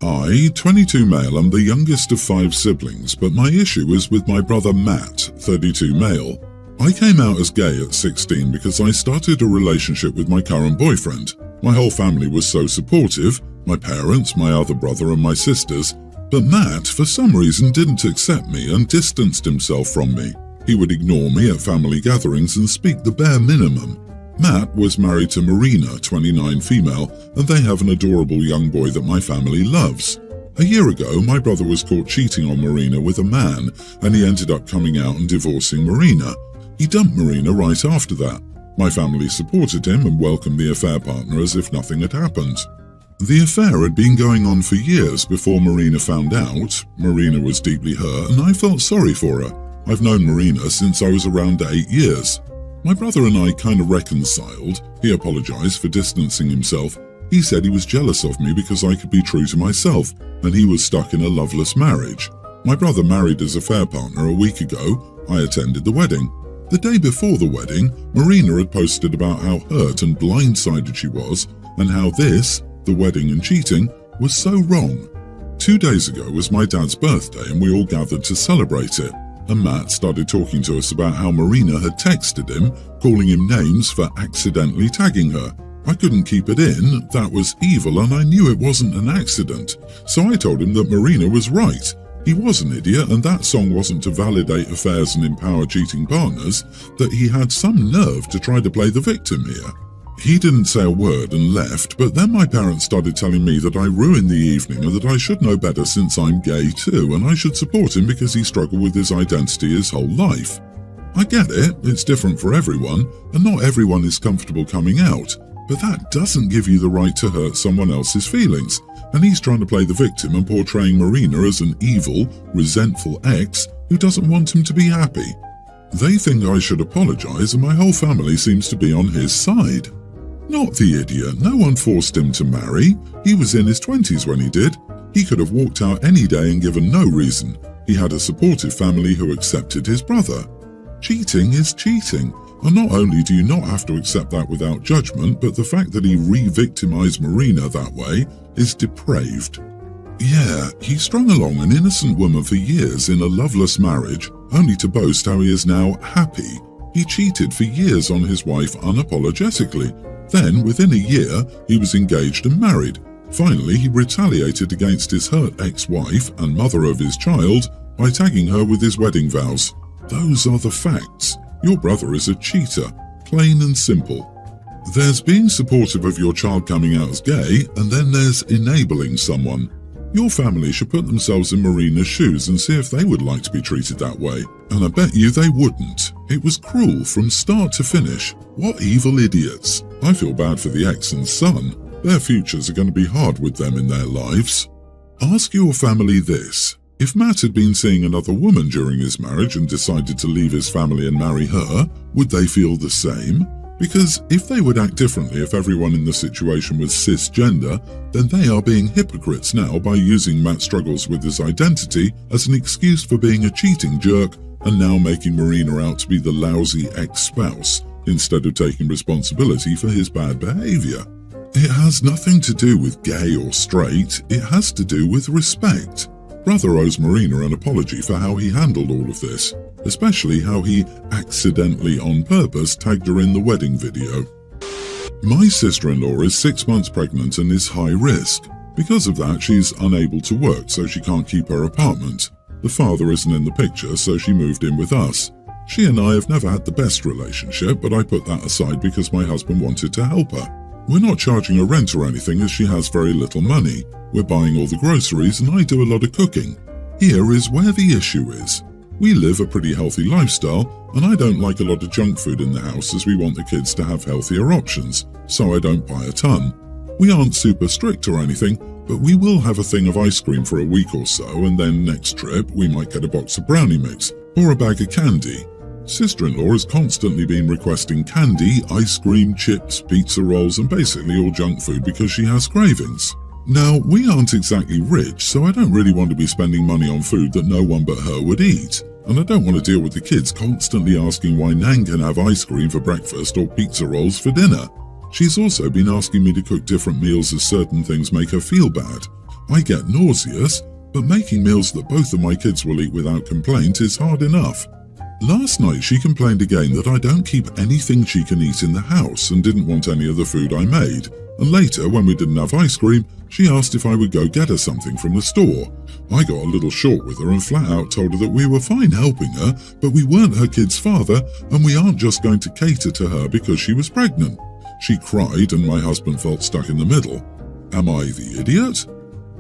I, 22 male, am the youngest of 5 siblings, but my issue is with my brother Matt, 32 male. I came out as gay at 16 because I started a relationship with my current boyfriend. My whole family was so supportive, my parents, my other brother and my sisters, but Matt, for some reason, didn't accept me and distanced himself from me. He would ignore me at family gatherings and speak the bare minimum. Matt was married to Marina, 29 female, and they have an adorable young boy that my family loves. A year ago, my brother was caught cheating on Marina with a man, and he ended up coming out and divorcing Marina. He dumped Marina right after that. My family supported him and welcomed the affair partner as if nothing had happened. The affair had been going on for years before Marina found out. Marina was deeply hurt, and I felt sorry for her. I've known Marina since I was around 8 years. My brother and I kind of reconciled. He apologized for distancing himself. He said he was jealous of me because I could be true to myself, and he was stuck in a loveless marriage. My brother married his affair partner a week ago. I attended the wedding. The day before the wedding, Marina had posted about how hurt and blindsided she was, and how this, the wedding and cheating, was so wrong. 2 days ago was my dad's birthday, and we all gathered to celebrate it. And Matt started talking to us about how Marina had texted him, calling him names for accidentally tagging her. I couldn't keep it in, that was evil, and I knew it wasn't an accident. So I told him that Marina was right. He was an idiot, and that song wasn't to validate affairs and empower cheating partners, that he had some nerve to try to play the victim here. He didn't say a word and left, but then my parents started telling me that I ruined the evening and that I should know better since I'm gay too, and I should support him because he struggled with his identity his whole life. I get it, it's different for everyone, and not everyone is comfortable coming out, but that doesn't give you the right to hurt someone else's feelings, and he's trying to play the victim and portraying Marina as an evil, resentful ex who doesn't want him to be happy. They think I should apologize, and my whole family seems to be on his side. Not the idiot, no one forced him to marry. He was in his 20s when he did. He could have walked out any day and given no reason. He had a supportive family who accepted his brother. Cheating is cheating, and not only do you not have to accept that without judgment, but the fact that he re-victimized Marina that way is depraved. Yeah, he strung along an innocent woman for years in a loveless marriage, only to boast how he is now happy. He cheated for years on his wife unapologetically. Then, within a year, he was engaged and married. Finally, he retaliated against his hurt ex-wife and mother of his child by tagging her with his wedding vows. Those are the facts. Your brother is a cheater, plain and simple. There's being supportive of your child coming out as gay, and then there's enabling someone. Your family should put themselves in Marina's shoes and see if they would like to be treated that way. And I bet you they wouldn't. It was cruel from start to finish. What evil idiots. I feel bad for the ex and son. Their futures are going to be hard with them in their lives. Ask your family this. If Matt had been seeing another woman during his marriage and decided to leave his family and marry her, would they feel the same? Because if they would act differently if everyone in the situation was cisgender, then they are being hypocrites now by using Matt's struggles with his identity as an excuse for being a cheating jerk and now making Marina out to be the lousy ex-spouse instead of taking responsibility for his bad behavior. It has nothing to do with gay or straight, it has to do with respect. Brother owes Marina an apology for how he handled all of this, especially how he accidentally on purpose tagged her in the wedding video. My sister-in-law is 6 months pregnant and is high risk. Because of that, she's unable to work, so she can't keep her apartment. The father isn't in the picture, so she moved in with us. She and I have never had the best relationship, but I put that aside because my husband wanted to help her. We're not charging her rent or anything as she has very little money. We're buying all the groceries and I do a lot of cooking. Here is where the issue is. We live a pretty healthy lifestyle and I don't like a lot of junk food in the house as we want the kids to have healthier options, so I don't buy a ton. We aren't super strict or anything, but we will have a thing of ice cream for a week or so, and then next trip we might get a box of brownie mix or a bag of candy. Sister-in-law has constantly been requesting candy, ice cream, chips, pizza rolls and basically all junk food because she has cravings. Now, we aren't exactly rich, so I don't really want to be spending money on food that no one but her would eat. And I don't want to deal with the kids constantly asking why Nan can have ice cream for breakfast or pizza rolls for dinner. She's also been asking me to cook different meals as certain things make her feel bad. I get nauseous, but making meals that both of my kids will eat without complaint is hard enough. Last night she complained again that I don't keep anything she can eat in the house and didn't want any of the food I made. And later, when we didn't have ice cream, she asked if I would go get her something from the store. I got a little short with her and flat out told her that we were fine helping her, but we weren't her kid's father and we aren't just going to cater to her because she was pregnant. She cried and my husband felt stuck in the middle. Am I the idiot?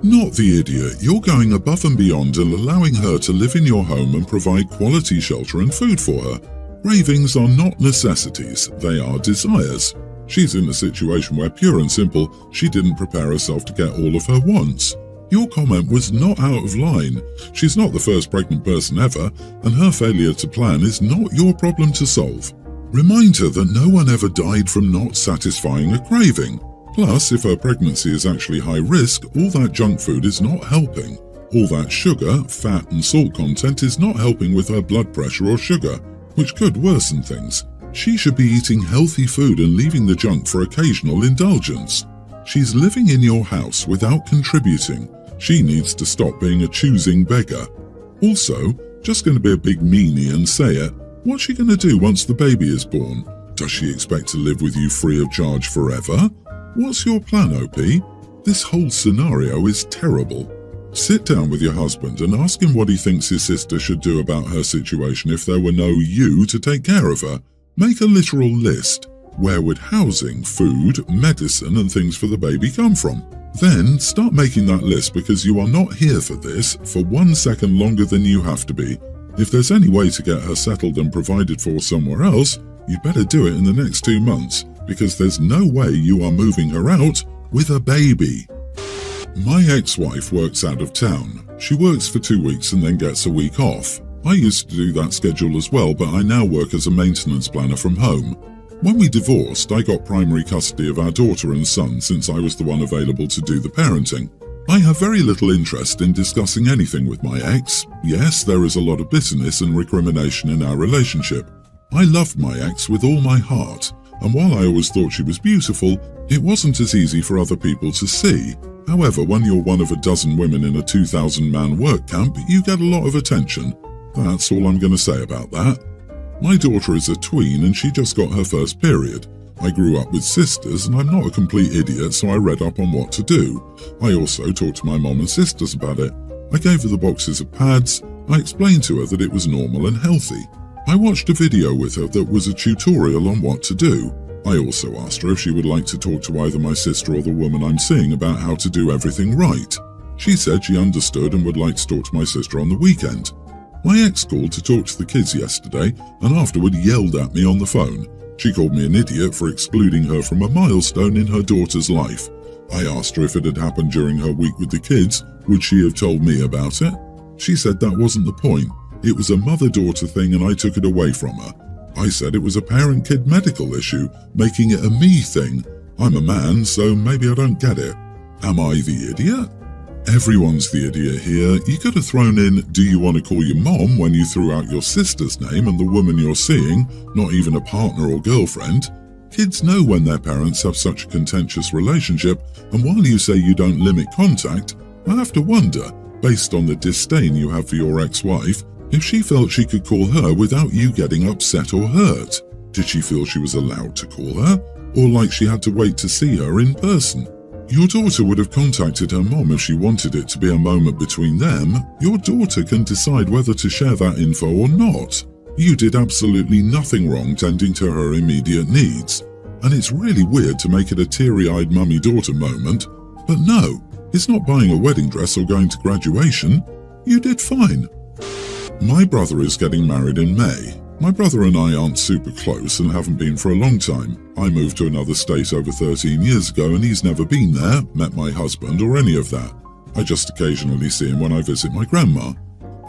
Not the idiot. You're going above and beyond and allowing her to live in your home and provide quality shelter and food for her. Cravings are not necessities, they are desires. She's in a situation where, pure and simple, she didn't prepare herself to get all of her wants. Your comment was not out of line. She's not the first pregnant person ever, and her failure to plan is not your problem to solve. Remind her that no one ever died from not satisfying a craving. Plus, if her pregnancy is actually high risk, all that junk food is not helping. All that sugar, fat and salt content is not helping with her blood pressure or sugar, which could worsen things. She should be eating healthy food and leaving the junk for occasional indulgence. She's living in your house without contributing. She needs to stop being a choosing beggar. Also, just going to be a big meanie and say it, what's she going to do once the baby is born? Does she expect to live with you free of charge forever? What's your plan, OP? This whole scenario is terrible. Sit down with your husband and ask him what he thinks his sister should do about her situation if there were no you to take care of her. Make a literal list. Where would housing, food, medicine and things for the baby come from? Then start making that list because you are not here for this for 1 second longer than you have to be. If there's any way to get her settled and provided for somewhere else, you'd better do it in the next 2 months because there's no way you are moving her out with a baby. My ex-wife works out of town. She works for 2 weeks and then gets a week off. I used to do that schedule as well, but I now work as a maintenance planner from home. When we divorced, I got primary custody of our daughter and son since I was the one available to do the parenting. I have very little interest in discussing anything with my ex. Yes, there is a lot of bitterness and recrimination in our relationship. I loved my ex with all my heart, and while I always thought she was beautiful, it wasn't as easy for other people to see. However, when you're one of a dozen women in a 2,000-man work camp, you get a lot of attention. That's all I'm going to say about that. My daughter is a tween and she just got her first period. I grew up with sisters and I'm not a complete idiot, so I read up on what to do. I also talked to my mom and sisters about it. I gave her the boxes of pads. I explained to her that it was normal and healthy. I watched a video with her that was a tutorial on what to do. I also asked her if she would like to talk to either my sister or the woman I'm seeing about how to do everything right. She said she understood and would like to talk to my sister on the weekend. My ex called to talk to the kids yesterday and afterward yelled at me on the phone. She called me an idiot for excluding her from a milestone in her daughter's life. I asked her if it had happened during her week with the kids, would she have told me about it? She said that wasn't the point. It was a mother-daughter thing and I took it away from her. I said it was a parent-kid medical issue, making it a me thing. I'm a man, so maybe I don't get it. Am I the idiot? Everyone's the idiot here. You could have thrown in, do you want to call your mom when you threw out your sister's name and the woman you're seeing, not even a partner or girlfriend. Kids know when their parents have such a contentious relationship, and while you say you don't limit contact, I have to wonder, based on the disdain you have for your ex-wife, if she felt she could call her without you getting upset or hurt. Did she feel she was allowed to call her, or like she had to wait to see her in person? Your daughter would have contacted her mom if she wanted it to be a moment between them. Your daughter can decide whether to share that info or not. You did absolutely nothing wrong tending to her immediate needs. And it's really weird to make it a teary-eyed mummy-daughter moment. But no, it's not buying a wedding dress or going to graduation. You did fine. My brother is getting married in May. My brother and I aren't super close and haven't been for a long time. I moved to another state over 13 years ago and he's never been there, met my husband or any of that. I just occasionally see him when I visit my grandma.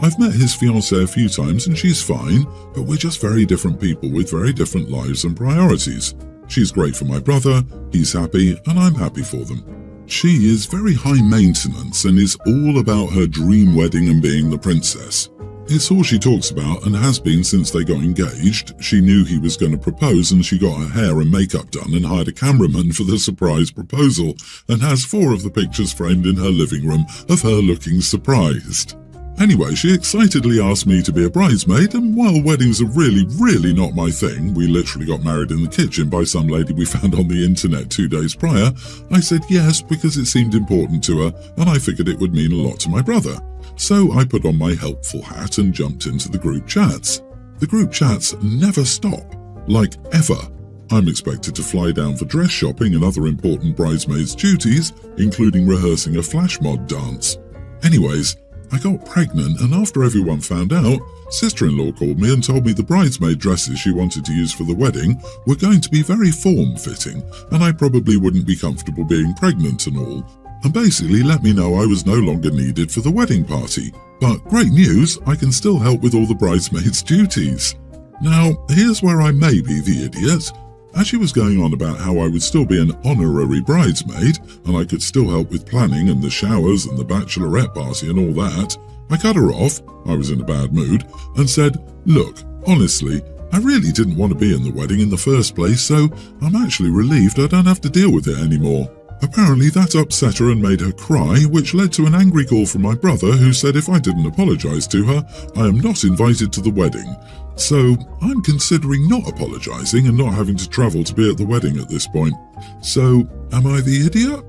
I've met his fiancée a few times and she's fine, but we're just very different people with very different lives and priorities. She's great for my brother, he's happy, and I'm happy for them. She is very high maintenance and is all about her dream wedding and being the princess. It's all she talks about and has been since they got engaged. She knew he was going to propose and she got her hair and makeup done and hired a cameraman for the surprise proposal and has 4 of the pictures framed in her living room of her looking surprised. Anyway, she excitedly asked me to be a bridesmaid, and while weddings are really not my thing, we literally got married in the kitchen by some lady we found on the internet 2 days prior, I said yes because it seemed important to her and I figured it would mean a lot to my brother. So I put on my helpful hat and jumped into the group chats. The group chats never stop, like ever. I'm expected to fly down for dress shopping and other important bridesmaids' duties, including rehearsing a flash mob dance. Anyways, I got pregnant, and after everyone found out, sister-in-law called me and told me the bridesmaid dresses she wanted to use for the wedding were going to be very form-fitting, and I probably wouldn't be comfortable being pregnant and all, and basically let me know I was no longer needed for the wedding party. But great news, I can still help with all the bridesmaids' duties. Now, here's where I may be the idiot. As she was going on about how I would still be an honorary bridesmaid, and I could still help with planning and the showers and the bachelorette party and all that, I cut her off, I was in a bad mood, and said, look, honestly, I really didn't want to be in the wedding in the first place, so I'm actually relieved I don't have to deal with it anymore. Apparently that upset her and made her cry, which led to an angry call from my brother who said if I didn't apologise to her, I am not invited to the wedding. So I'm considering not apologising and not having to travel to be at the wedding at this point. So am I the idiot?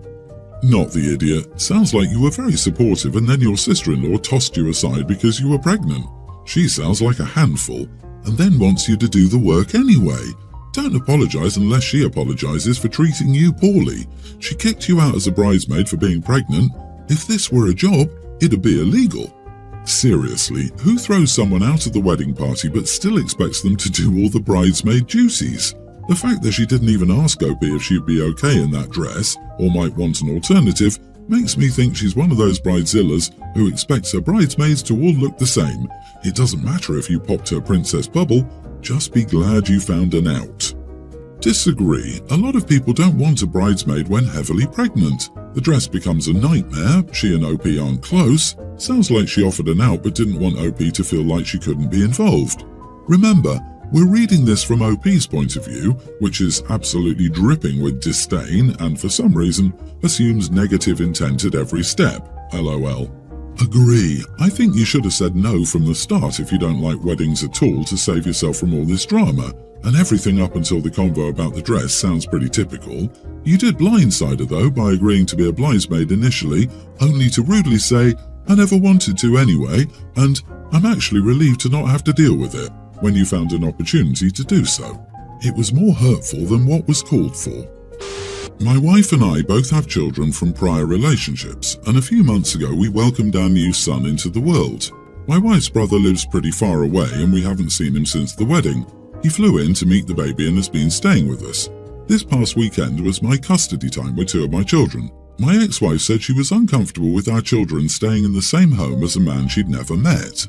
Not the idiot. Sounds like you were very supportive and then your sister-in-law tossed you aside because you were pregnant. She sounds like a handful and then wants you to do the work anyway. Don't apologise unless she apologises for treating you poorly. She kicked you out as a bridesmaid for being pregnant. If this were a job, it'd be illegal. Seriously, who throws someone out of the wedding party but still expects them to do all the bridesmaid duties? The fact that she didn't even ask Opie if she'd be okay in that dress, or might want an alternative, makes me think she's one of those bridezillas who expects her bridesmaids to all look the same. It doesn't matter if you popped her princess bubble, just be glad you found an out. Disagree. A lot of people don't want a bridesmaid when heavily pregnant. The dress becomes a nightmare, she and Opie aren't close. Sounds like she offered an out but didn't want Opie to feel like she couldn't be involved. Remember, we're reading this from Opie's point of view, which is absolutely dripping with disdain and for some reason assumes negative intent at every step. LOL. Agree. I think you should have said no from the start if you don't like weddings at all to save yourself from all this drama. And everything up until the convo about the dress sounds pretty typical. You did blindside her though by agreeing to be a bridesmaid initially, only to rudely say, I never wanted to anyway, and I'm actually relieved to not have to deal with it, when you found an opportunity to do so. It was more hurtful than what was called for. My wife and I both have children from prior relationships, and a few months ago we welcomed our new son into the world. My wife's brother lives pretty far away and we haven't seen him since the wedding. He flew in to meet the baby and has been staying with us. This past weekend was my custody time with 2 of my children. My ex-wife said she was uncomfortable with our children staying in the same home as a man she'd never met.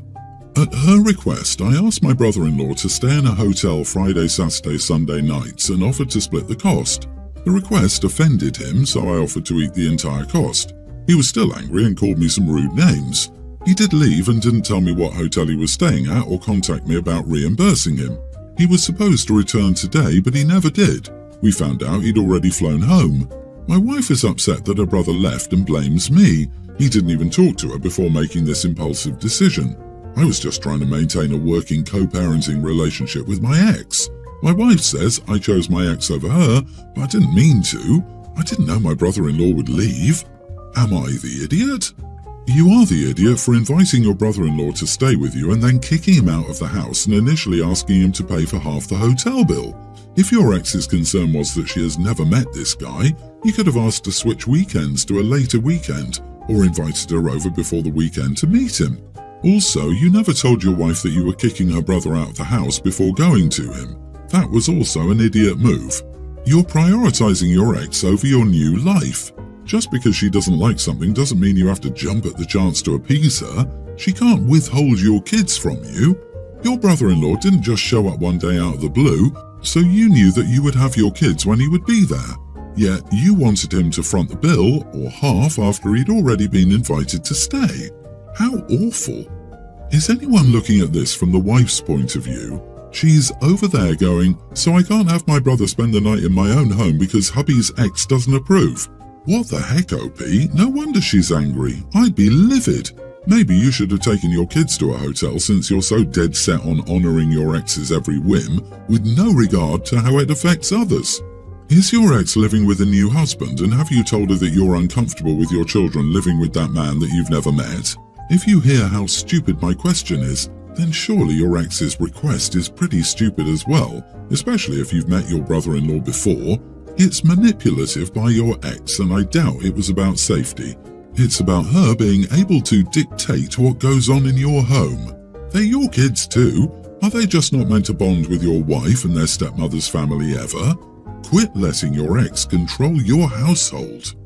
At her request, I asked my brother-in-law to stay in a hotel Friday, Saturday, Sunday nights and offered to split the cost. The request offended him, so I offered to eat the entire cost. He was still angry and called me some rude names. He did leave and didn't tell me what hotel he was staying at or contact me about reimbursing him. He was supposed to return today, but he never did. We found out he'd already flown home. My wife is upset that her brother left and blames me. He didn't even talk to her before making this impulsive decision. I was just trying to maintain a working co-parenting relationship with my ex. My wife says I chose my ex over her, but I didn't mean to. I didn't know my brother-in-law would leave. Am I the idiot? You are the idiot for inviting your brother-in-law to stay with you and then kicking him out of the house and initially asking him to pay for half the hotel bill. If your ex's concern was that she has never met this guy, you could have asked to switch weekends to a later weekend or invited her over before the weekend to meet him. Also, you never told your wife that you were kicking her brother out of the house before going to him. That was also an idiot move. You're prioritizing your ex over your new life. Just because she doesn't like something doesn't mean you have to jump at the chance to appease her. She can't withhold your kids from you. Your brother-in-law didn't just show up one day out of the blue, so you knew that you would have your kids when he would be there. Yet you wanted him to front the bill, or half, after he'd already been invited to stay. How awful. Is anyone looking at this from the wife's point of view? She's over there going, so I can't have my brother spend the night in my own home because hubby's ex doesn't approve. What the heck, OP? No wonder she's angry. I'd be livid. Maybe you should have taken your kids to a hotel since you're so dead set on honouring your ex's every whim with no regard to how it affects others. Is your ex living with a new husband, and have you told her that you're uncomfortable with your children living with that man that you've never met? If you hear how stupid my question is, then surely your ex's request is pretty stupid as well, especially if you've met your brother-in-law before. It's manipulative by your ex, and I doubt it was about safety. It's about her being able to dictate what goes on in your home. They're your kids too. Are they just not meant to bond with your wife and their stepmother's family ever? Quit letting your ex control your household.